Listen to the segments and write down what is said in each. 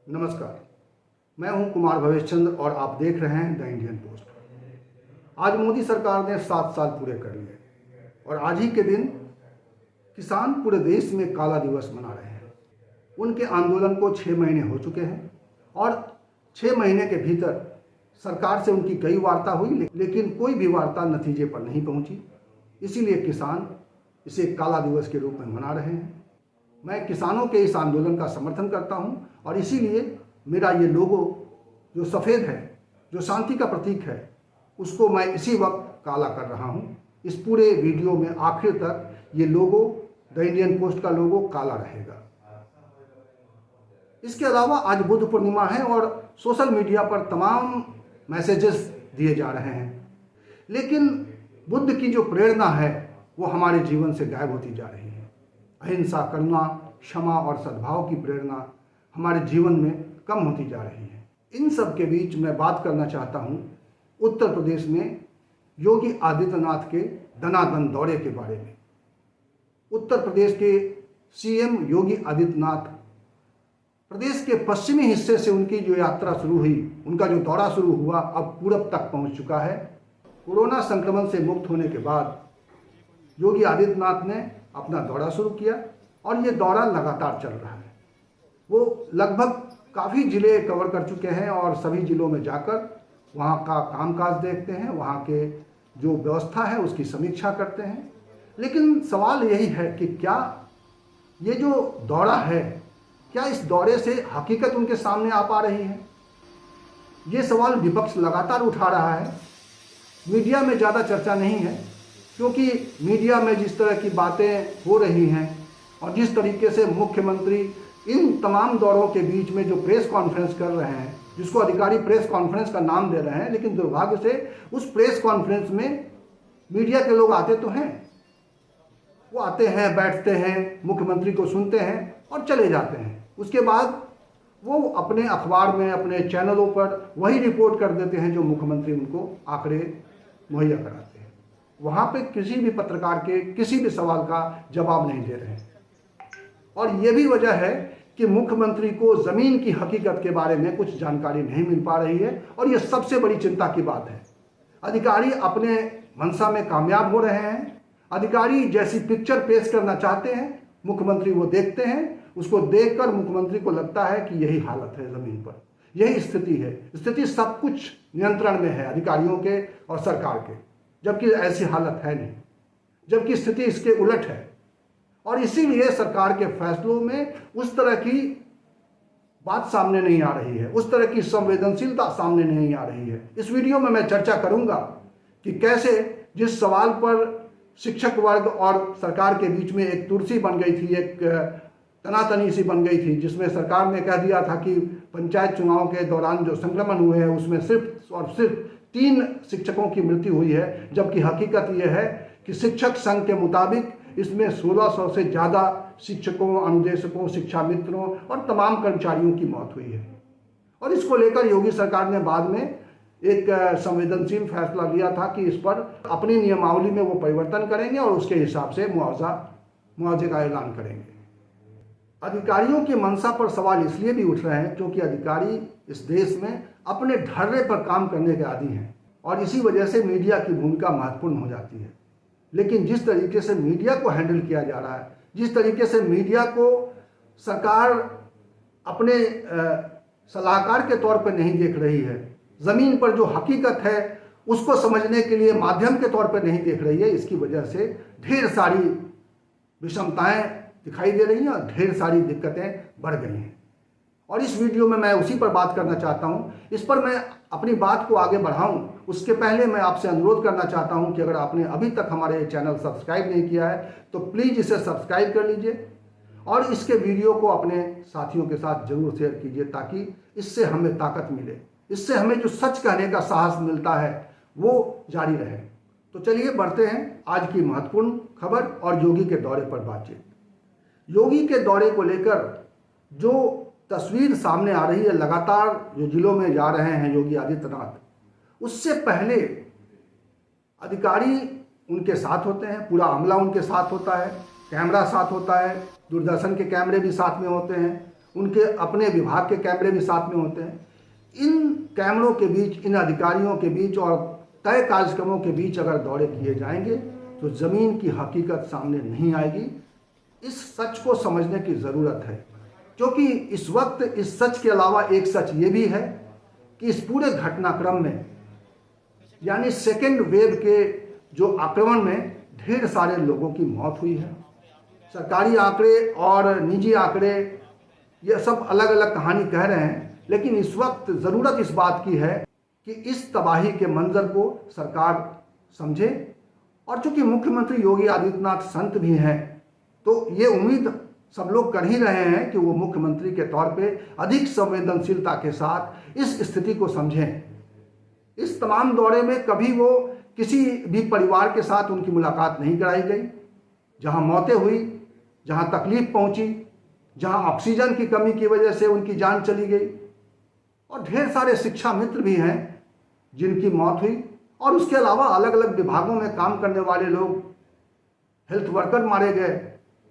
नमस्कार, मैं हूं कुमार भवेश चंद्र और आप देख रहे हैं द इंडियन पोस्ट। आज मोदी सरकार ने 7 साल पूरे कर लिए और आज ही के दिन किसान पूरे देश में काला दिवस मना रहे हैं। उनके आंदोलन को 6 महीने हो चुके हैं और 6 महीने के भीतर सरकार से उनकी कई वार्ता हुई, लेकिन कोई भी वार्ता नतीजे पर नहीं पहुंची। इसीलिए किसान इसे काला दिवस के रूप में मना रहे हैं। मैं किसानों के इस आंदोलन का समर्थन करता हूं और इसीलिए मेरा ये लोगो जो सफ़ेद है, जो शांति का प्रतीक है, उसको मैं इसी वक्त काला कर रहा हूं। इस पूरे वीडियो में आखिर तक ये लोगो, द इंडियन पोस्ट का लोगो काला रहेगा। इसके अलावा आज बुद्ध पूर्णिमा है और सोशल मीडिया पर तमाम मैसेजेस दिए जा रहे हैं, लेकिन बुद्ध की जो प्रेरणा है वो हमारे जीवन से गायब होती जा रही है। अहिंसा, करुणा, क्षमा और सद्भाव की प्रेरणा हमारे जीवन में कम होती जा रही है। इन सब के बीच मैं बात करना चाहता हूँ उत्तर प्रदेश में योगी आदित्यनाथ के दनादन दौरे के बारे में। उत्तर प्रदेश के सीएम योगी आदित्यनाथ प्रदेश के पश्चिमी हिस्से से उनकी जो यात्रा शुरू हुई, उनका जो दौरा शुरू हुआ, अब पूरब तक पहुँच चुका है। कोरोना संक्रमण से मुक्त होने के बाद योगी आदित्यनाथ ने अपना दौरा शुरू किया और ये दौरा लगातार चल रहा है। वो लगभग काफ़ी ज़िले कवर कर चुके हैं और सभी ज़िलों में जाकर वहाँ का कामकाज देखते हैं, वहाँ के जो व्यवस्था है उसकी समीक्षा करते हैं। लेकिन सवाल यही है कि क्या ये जो दौरा है, क्या इस दौरे से हकीकत उनके सामने आ पा रही है? ये सवाल विपक्ष लगातार उठा रहा है। मीडिया में ज़्यादा चर्चा नहीं है, क्योंकि मीडिया में जिस तरह की बातें हो रही हैं और जिस तरीके से मुख्यमंत्री इन तमाम दौरों के बीच में जो प्रेस कॉन्फ्रेंस कर रहे हैं, जिसको अधिकारी प्रेस कॉन्फ्रेंस का नाम दे रहे हैं, लेकिन दुर्भाग्य से उस प्रेस कॉन्फ्रेंस में मीडिया के लोग आते तो हैं, वो आते हैं, बैठते हैं, मुख्यमंत्री को सुनते हैं और चले जाते हैं। उसके बाद वो अपने अखबार में, अपने चैनलों पर वही रिपोर्ट कर देते हैं जो मुख्यमंत्री उनको आंकड़े मुहैया कराते हैं। वहाँ पे किसी भी पत्रकार के किसी भी सवाल का जवाब नहीं दे रहे हैं। और ये भी वजह है कि मुख्यमंत्री को ज़मीन की हकीकत के बारे में कुछ जानकारी नहीं मिल पा रही है और ये सबसे बड़ी चिंता की बात है। अधिकारी अपने मंशा में कामयाब हो रहे हैं। अधिकारी जैसी पिक्चर पेश करना चाहते हैं, मुख्यमंत्री वो देखते हैं। उसको देखकर मुख्यमंत्री को लगता है कि यही हालत है ज़मीन पर, यही स्थिति है। स्थिति सब कुछ नियंत्रण में है अधिकारियों के और सरकार के, जबकि ऐसी हालत है नहीं, जबकि स्थिति इसके उलट है। और इसीलिए सरकार के फैसलों में उस तरह की बात सामने नहीं आ रही है, उस तरह की संवेदनशीलता सामने नहीं आ रही है। इस वीडियो में मैं चर्चा करूंगा कि कैसे जिस सवाल पर शिक्षक वर्ग और सरकार के बीच में एक तुलसी बन गई थी, एक तनातनी सी बन गई थी, जिसमें सरकार ने कह दिया था कि पंचायत चुनाव के दौरान जो संक्रमण हुए हैं उसमें सिर्फ और सिर्फ 3 शिक्षकों की मृत्यु हुई है, जबकि हकीकत यह है कि शिक्षक संघ के मुताबिक इसमें 1600 से ज़्यादा शिक्षकों, अनुदेशकों, शिक्षा मित्रों और तमाम कर्मचारियों की मौत हुई है। और इसको लेकर योगी सरकार ने बाद में एक संवेदनशील फैसला लिया था कि इस पर अपनी नियमावली में वो परिवर्तन करेंगे और उसके हिसाब से मुआवजे का ऐलान करेंगे। अधिकारियों की मंशा पर सवाल इसलिए भी उठ रहे हैं क्योंकि अधिकारी इस देश में अपने ढर्रे पर काम करने के आदी हैं और इसी वजह से मीडिया की भूमिका महत्वपूर्ण हो जाती है। लेकिन जिस तरीके से मीडिया को हैंडल किया जा रहा है, जिस तरीके से मीडिया को सरकार अपने सलाहकार के तौर पर नहीं देख रही है, ज़मीन पर जो हकीकत है उसको समझने के लिए माध्यम के तौर पर नहीं देख रही है, इसकी वजह से ढेर सारी विषमताएं दिखाई दे रही हैं और ढेर सारी दिक्कतें बढ़ गई हैं। और इस वीडियो में मैं उसी पर बात करना चाहता हूँ। इस पर मैं अपनी बात को आगे बढ़ाऊँ उसके पहले मैं आपसे अनुरोध करना चाहता हूँ कि अगर आपने अभी तक हमारे चैनल सब्सक्राइब नहीं किया है तो प्लीज़ इसे सब्सक्राइब कर लीजिए और इसके वीडियो को अपने साथियों के साथ जरूर शेयर कीजिए, ताकि इससे हमें ताकत मिले, इससे हमें जो सच कहने का साहस मिलता है वो जारी रहे। तो चलिए बढ़ते हैं आज की महत्वपूर्ण खबर और योगी के दौरे पर बातचीत। योगी के दौरे को लेकर जो तस्वीर सामने आ रही है, लगातार जो जिलों में जा रहे हैं योगी आदित्यनाथ, उससे पहले अधिकारी उनके साथ होते हैं, पूरा अमला उनके साथ होता है, कैमरा साथ होता है, दूरदर्शन के कैमरे भी साथ में होते हैं उनके अपने विभाग के कैमरे भी साथ में होते हैं। इन कैमरों के बीच, इन अधिकारियों के बीच और तय कार्यक्रमों के बीच अगर दौरे किए जाएंगे तो ज़मीन की हकीकत सामने नहीं आएगी। इस सच को समझने की ज़रूरत है, क्योंकि इस वक्त इस सच के अलावा एक सच ये भी है कि इस पूरे घटनाक्रम में, यानी सेकेंड वेव के जो आक्रमण में ढेर सारे लोगों की मौत हुई है। सरकारी आंकड़े और निजी आंकड़े ये सब अलग अलग कहानी कह रहे हैं, लेकिन इस वक्त ज़रूरत इस बात की है कि इस तबाही के मंजर को सरकार समझे। और चूंकि मुख्यमंत्री योगी आदित्यनाथ संत भी हैं, तो ये उम्मीद सब लोग कर ही रहे हैं कि वो मुख्यमंत्री के तौर पे अधिक संवेदनशीलता के साथ इस स्थिति को समझें। इस तमाम दौरे में कभी वो किसी भी परिवार के साथ उनकी मुलाकात नहीं कराई गई। जहां मौतें हुई, जहां तकलीफ पहुंची, जहां ऑक्सीजन की कमी की वजह से उनकी जान चली गई, और ढेर सारे शिक्षा मित्र भी हैं जिनकी मौत हुई, और उसके अलावा अलग अलग विभागों में काम करने वाले लोग, हेल्थ वर्कर मारे गए।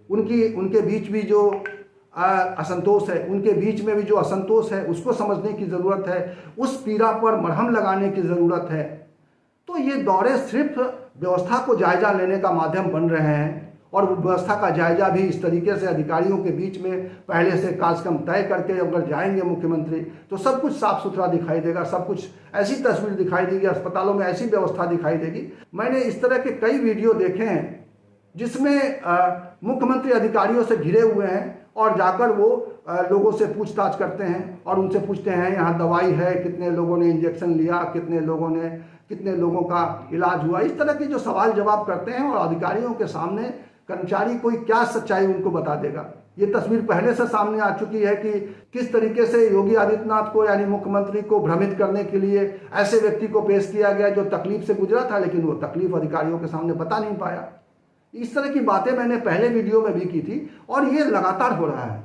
उनके बीच भी जो असंतोष है, उनके बीच में भी जो असंतोष है उसको समझने की ज़रूरत है, उस पीड़ा पर मरहम लगाने की ज़रूरत है। तो ये दौरे सिर्फ व्यवस्था को जायजा लेने का माध्यम बन रहे हैं, और व्यवस्था का जायजा भी इस तरीके से अधिकारियों के बीच में पहले से कार्यक्रम तय करके अगर जाएंगे मुख्यमंत्री, तो सब कुछ साफ सुथरा दिखाई देगा, सब कुछ ऐसी तस्वीर दिखाई देगी, अस्पतालों में ऐसी व्यवस्था दिखाई देगी। मैंने इस तरह के कई वीडियो देखे हैं जिसमें मुख्यमंत्री अधिकारियों से घिरे हुए हैं और जाकर वो लोगों से पूछताछ करते हैं और उनसे पूछते हैं यहाँ दवाई है, कितने लोगों ने इंजेक्शन लिया, कितने लोगों का इलाज हुआ। इस तरह के जो सवाल जवाब करते हैं, और अधिकारियों के सामने कर्मचारी कोई क्या सच्चाई उनको बता देगा। ये तस्वीर पहले से सामने आ चुकी है कि किस तरीके से योगी आदित्यनाथ को, यानी मुख्यमंत्री को भ्रमित करने के लिए ऐसे व्यक्ति को पेश किया गया जो तकलीफ से गुजरा था, लेकिन वो तकलीफ अधिकारियों के सामने बता नहीं पाया। इस तरह की बातें मैंने पहले वीडियो में भी की थी, और ये लगातार हो रहा है।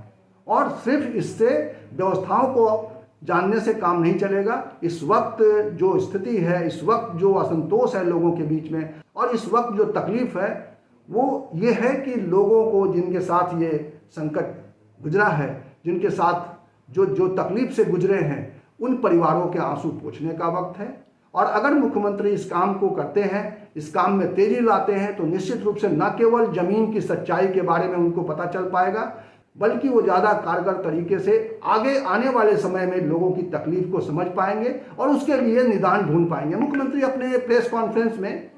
और सिर्फ इससे व्यवस्थाओं को जानने से काम नहीं चलेगा। इस वक्त जो स्थिति है, इस वक्त जो असंतोष है लोगों के बीच में, और इस वक्त जो तकलीफ है, वो ये है कि लोगों को, जिनके साथ ये संकट गुजरा है, जिनके साथ जो तकलीफ से गुजरे हैं, उन परिवारों के आंसू पोंछने का वक्त है। और अगर मुख्यमंत्री इस काम को करते हैं, इस काम में तेजी लाते हैं, तो निश्चित रूप से न केवल जमीन की सच्चाई के बारे में उनको पता चल पाएगा, बल्कि वो ज़्यादा कारगर तरीके से आगे आने वाले समय में लोगों की तकलीफ को समझ पाएंगे और उसके लिए निदान ढूंढ पाएंगे। मुख्यमंत्री अपने प्रेस कॉन्फ्रेंस में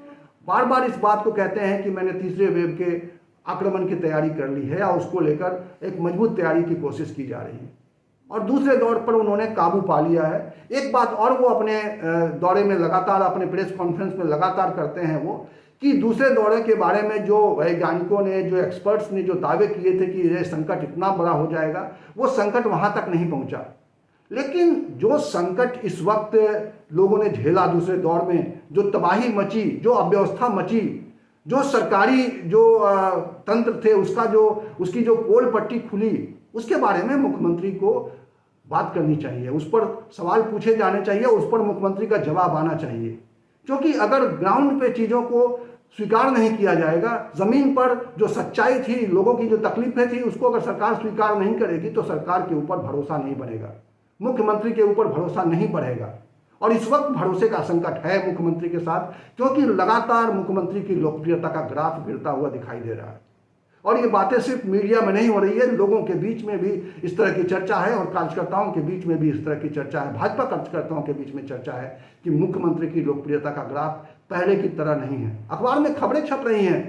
बार बार इस बात को कहते हैं कि मैंने तीसरे वेव के आक्रमण की तैयारी कर ली है, या उसको लेकर एक मजबूत तैयारी की कोशिश की जा रही है, और दूसरे दौर पर उन्होंने काबू पा लिया है। एक बात और वो अपने दौरे में लगातार, अपने प्रेस कॉन्फ्रेंस में लगातार करते हैं वो, कि दूसरे दौरे के बारे में जो वैज्ञानिकों ने, जो एक्सपर्ट्स ने जो दावे किए थे कि ये संकट इतना बड़ा हो जाएगा, वो संकट वहाँ तक नहीं पहुँचा। लेकिन जो संकट इस वक्त लोगों ने झेला दूसरे दौर में, जो तबाही मची, जो अव्यवस्था मची, जो सरकारी जो तंत्र थे उसकी जो पोल पट्टी खुली, उसके बारे में मुख्यमंत्री को बात करनी चाहिए, उस पर सवाल पूछे जाने चाहिए, उस पर मुख्यमंत्री का जवाब आना चाहिए। क्योंकि अगर ग्राउंड पे चीज़ों को स्वीकार नहीं किया जाएगा, ज़मीन पर जो सच्चाई थी, लोगों की जो तकलीफें थी, उसको अगर सरकार स्वीकार नहीं करेगी, तो सरकार के ऊपर भरोसा नहीं बनेगा, मुख्यमंत्री के ऊपर भरोसा नहीं बढ़ेगा। और इस वक्त भरोसे का संकट है मुख्यमंत्री के साथ, क्योंकि लगातार मुख्यमंत्री की लोकप्रियता का ग्राफ गिरता हुआ दिखाई दे रहा है। और ये बातें सिर्फ मीडिया में नहीं हो रही है, लोगों के बीच में भी इस तरह की चर्चा है, और कार्यकर्ताओं के बीच में भी इस तरह की चर्चा है, भाजपा कार्यकर्ताओं के बीच में चर्चा है कि मुख्यमंत्री की लोकप्रियता का ग्राफ पहले की तरह नहीं है। अखबार में खबरें छप रही हैं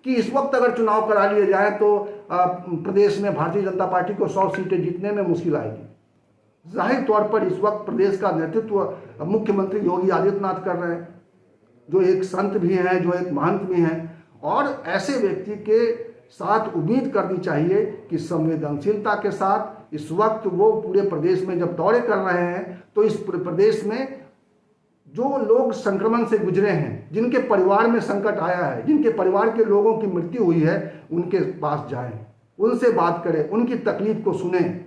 कि इस वक्त अगर चुनाव करा लिए जाए तो प्रदेश में भारतीय जनता पार्टी को 100 सीटें जीतने में मुश्किल आएगी। जाहिर तौर पर इस वक्त प्रदेश का नेतृत्व मुख्यमंत्री योगी आदित्यनाथ कर रहे हैं, जो एक संत भी हैं, जो एक महंत भी हैं, और ऐसे व्यक्ति के साथ उम्मीद करनी चाहिए कि संवेदनशीलता के साथ इस वक्त वो पूरे प्रदेश में जब दौरे कर रहे हैं, तो इस प्रदेश में जो लोग संक्रमण से गुजरे हैं, जिनके परिवार में संकट आया है, जिनके परिवार के लोगों की मृत्यु हुई है, उनके पास जाएं, उनसे बात करें, उनकी तकलीफ को सुनें,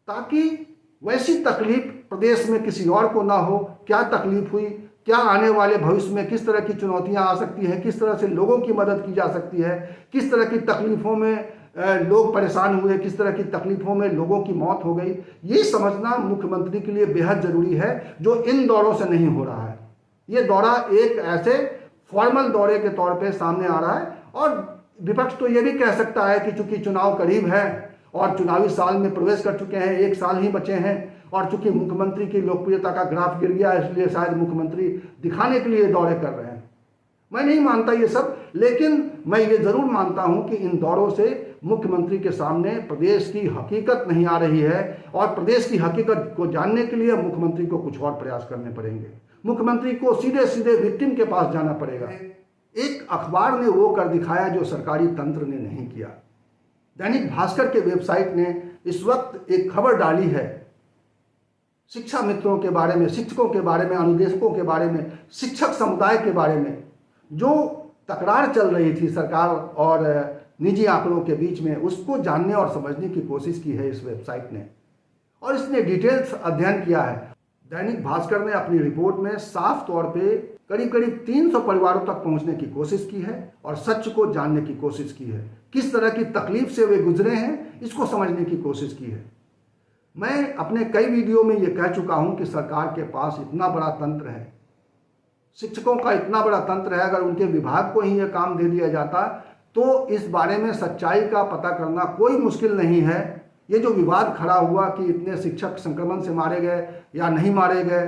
ताकि वैसी तकलीफ प्रदेश में किसी और को ना हो। क्या तकलीफ हुई, क्या आने वाले भविष्य में किस तरह की चुनौतियां आ सकती हैं, किस तरह से लोगों की मदद की जा सकती है, किस तरह की तकलीफों में लोग परेशान हुए, किस तरह की तकलीफों में लोगों की मौत हो गई, ये समझना मुख्यमंत्री के लिए बेहद जरूरी है, जो इन दौरों से नहीं हो रहा है। ये दौरा एक ऐसे फॉर्मल दौरे के तौर पे सामने आ रहा है, और विपक्ष तो ये भी कह सकता है कि चूंकि चुनाव करीब है और चुनावी साल में प्रवेश कर चुके हैं, 1 साल ही बचे हैं, और चूंकि मुख्यमंत्री की लोकप्रियता का ग्राफ गिर गया, इसलिए शायद मुख्यमंत्री दिखाने के लिए दौरे कर रहे हैं। मैं नहीं मानता ये सब, लेकिन मैं ये जरूर मानता हूं कि इन दौरों से मुख्यमंत्री के सामने प्रदेश की हकीकत नहीं आ रही है, और प्रदेश की हकीकत को जानने के लिए मुख्यमंत्री को कुछ और प्रयास करने पड़ेंगे। मुख्यमंत्री को सीधे सीधे विक्टिम के पास जाना पड़ेगा। एक अखबार ने वो कर दिखाया जो सरकारी तंत्र ने नहीं किया। दैनिक भास्कर के वेबसाइट ने इस वक्त एक खबर डाली है शिक्षा मित्रों के बारे में, शिक्षकों के बारे में, अनुदेशकों के बारे में, शिक्षक समुदाय के बारे में। जो तकरार चल रही थी सरकार और निजी आंकड़ों के बीच में, उसको जानने और समझने की कोशिश की है इस वेबसाइट ने, और इसने डिटेल्स अध्ययन किया है। दैनिक भास्कर ने अपनी रिपोर्ट में साफ तौर पे करीब करीब 300 परिवारों तक पहुंचने की कोशिश की है और सच को जानने की कोशिश की है। किस तरह की तकलीफ से वे गुजरे हैं, इसको समझने की कोशिश की है। मैं अपने कई वीडियो में ये कह चुका हूं कि सरकार के पास इतना बड़ा तंत्र है, शिक्षकों का इतना बड़ा तंत्र है, अगर उनके विभाग को ही यह काम दे दिया जाता तो इस बारे में सच्चाई का पता करना कोई मुश्किल नहीं है। ये जो विवाद खड़ा हुआ कि इतने शिक्षक संक्रमण से मारे गए या नहीं मारे गए,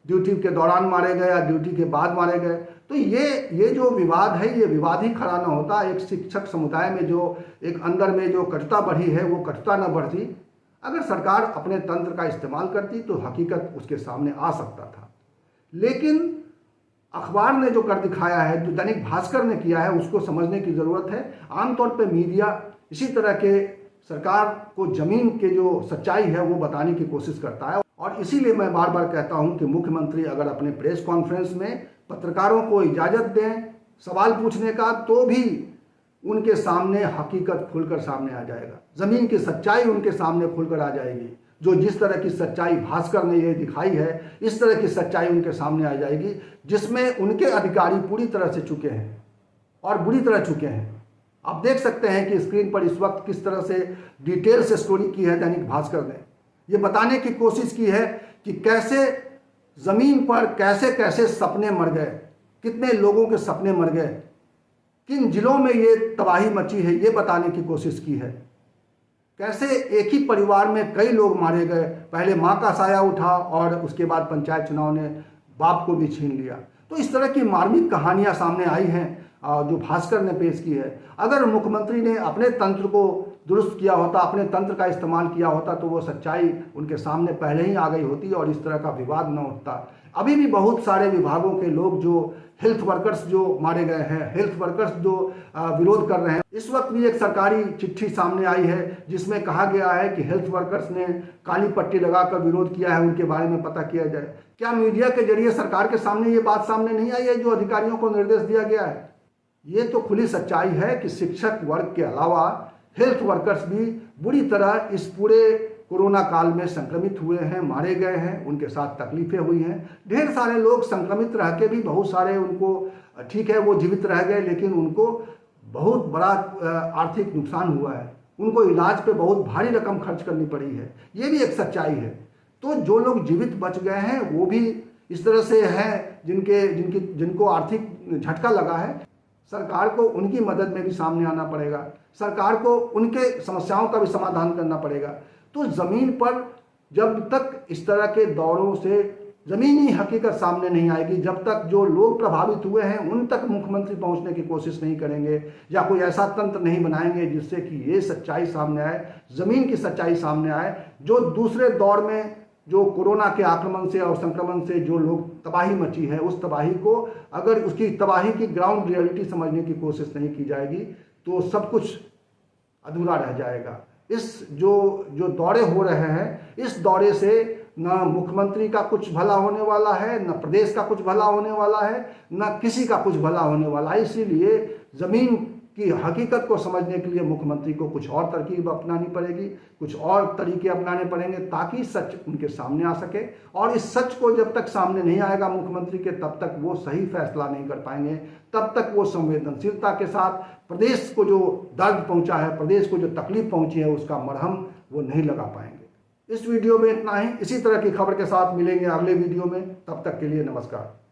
ड्यूटी के दौरान मारे गए या ड्यूटी के बाद मारे गए, तो ये जो विवाद है, ये विवाद ही खड़ा ना होता। एक शिक्षक समुदाय में जो एक अंदर में जो कटुता बढ़ी है, वो कटुता न बढ़ती। अगर सरकार अपने तंत्र का इस्तेमाल करती तो हकीकत उसके सामने आ सकता था। लेकिन अखबार ने जो कर दिखाया है, जो दैनिक भास्कर ने किया है, उसको समझने की ज़रूरत है। आमतौर पे मीडिया इसी तरह के सरकार को ज़मीन के जो सच्चाई है वो बताने की कोशिश करता है, और इसीलिए मैं बार बार कहता हूं कि मुख्यमंत्री अगर अपने प्रेस कॉन्फ्रेंस में पत्रकारों को इजाज़त दें सवाल पूछने का, तो भी उनके सामने हकीकत खुलकर सामने आ जाएगा, ज़मीन की सच्चाई उनके सामने खुलकर आ जाएगी। जो जिस तरह की सच्चाई भास्कर ने ये दिखाई है, इस तरह की सच्चाई उनके सामने आ जाएगी, जिसमें उनके अधिकारी पूरी तरह से चुके हैं और बुरी तरह चुके हैं। आप देख सकते हैं कि स्क्रीन पर इस वक्त किस तरह से डिटेल से स्टोरी की है दैनिक भास्कर ने। ये बताने की कोशिश की है कि कैसे ज़मीन पर कैसे कैसे सपने मर गए, कितने लोगों के सपने मर गए, किन जिलों में ये तबाही मची है, ये बताने की कोशिश की है। कैसे एक ही परिवार में कई लोग मारे गए, पहले माँ का साया उठा और उसके बाद पंचायत चुनाव ने बाप को भी छीन लिया। तो इस तरह की मार्मिक कहानियाँ सामने आई हैं जो भास्कर ने पेश की है। अगर मुख्यमंत्री ने अपने तंत्र को दुरुस्त किया होता, अपने तंत्र का इस्तेमाल किया होता, तो वो सच्चाई उनके सामने पहले ही आ गई होती और इस तरह का विवाद न उठता। अभी भी बहुत सारे विभागों के लोग, जो हेल्थ वर्कर्स जो मारे गए हैं, हेल्थ वर्कर्स जो विरोध कर रहे हैं। इस वक्त भी एक सरकारी चिट्ठी सामने आई है जिसमें कहा गया है कि हेल्थ वर्कर्स ने काली पट्टी लगाकर विरोध किया है, उनके बारे में पता किया जाए। क्या मीडिया के जरिए सरकार के सामने ये बात सामने नहीं आई है जो अधिकारियों को निर्देश दिया गया है? ये तो खुली सच्चाई है कि शिक्षक वर्ग के अलावा हेल्थ वर्कर्स भी बुरी तरह इस पूरे कोरोना काल में संक्रमित हुए हैं, मारे गए हैं, उनके साथ तकलीफें हुई हैं। ढेर सारे लोग संक्रमित रह के भी, बहुत सारे उनको ठीक है वो जीवित रह गए, लेकिन उनको बहुत बड़ा आर्थिक नुकसान हुआ है, उनको इलाज पे बहुत भारी रकम खर्च करनी पड़ी है। ये भी एक सच्चाई है। तो जो लोग जीवित बच गए हैं वो भी इस तरह से हैं जिनको आर्थिक झटका लगा है। सरकार को उनकी मदद में भी सामने आना पड़ेगा, सरकार को उनके समस्याओं का भी समाधान करना पड़ेगा। तो ज़मीन पर जब तक इस तरह के दौरों से ज़मीनी हकीकत सामने नहीं आएगी, जब तक जो लोग प्रभावित हुए हैं उन तक मुख्यमंत्री पहुंचने की कोशिश नहीं करेंगे या कोई ऐसा तंत्र नहीं बनाएंगे जिससे कि ये सच्चाई सामने आए, ज़मीन की सच्चाई सामने आए। जो दूसरे दौर में जो कोरोना के आक्रमण से और संक्रमण से जो लोग तबाही मची है, उस तबाही को, अगर उसकी तबाही की ग्राउंड रियलिटी समझने की कोशिश नहीं की जाएगी तो सब कुछ अधूरा रह जाएगा। इस जो दौरे हो रहे हैं, इस दौरे से न मुख्यमंत्री का कुछ भला होने वाला है, न प्रदेश का कुछ भला होने वाला है, न किसी का कुछ भला होने वाला है। इसीलिए ज़मीन की हकीकत को समझने के लिए मुख्यमंत्री को कुछ और तरकीब अपनानी पड़ेगी, कुछ और तरीके अपनाने पड़ेंगे ताकि सच उनके सामने आ सके। और इस सच को जब तक सामने नहीं आएगा मुख्यमंत्री के, तब तक वो सही फैसला नहीं कर पाएंगे, तब तक वो संवेदनशीलता के साथ प्रदेश को जो दर्द पहुंचा है, प्रदेश को जो तकलीफ पहुंची है, उसका मरहम वो नहीं लगा पाएंगे। इस वीडियो में इतना ही। इसी तरह की खबर के साथ मिलेंगे अगले वीडियो में। तब तक के लिए नमस्कार।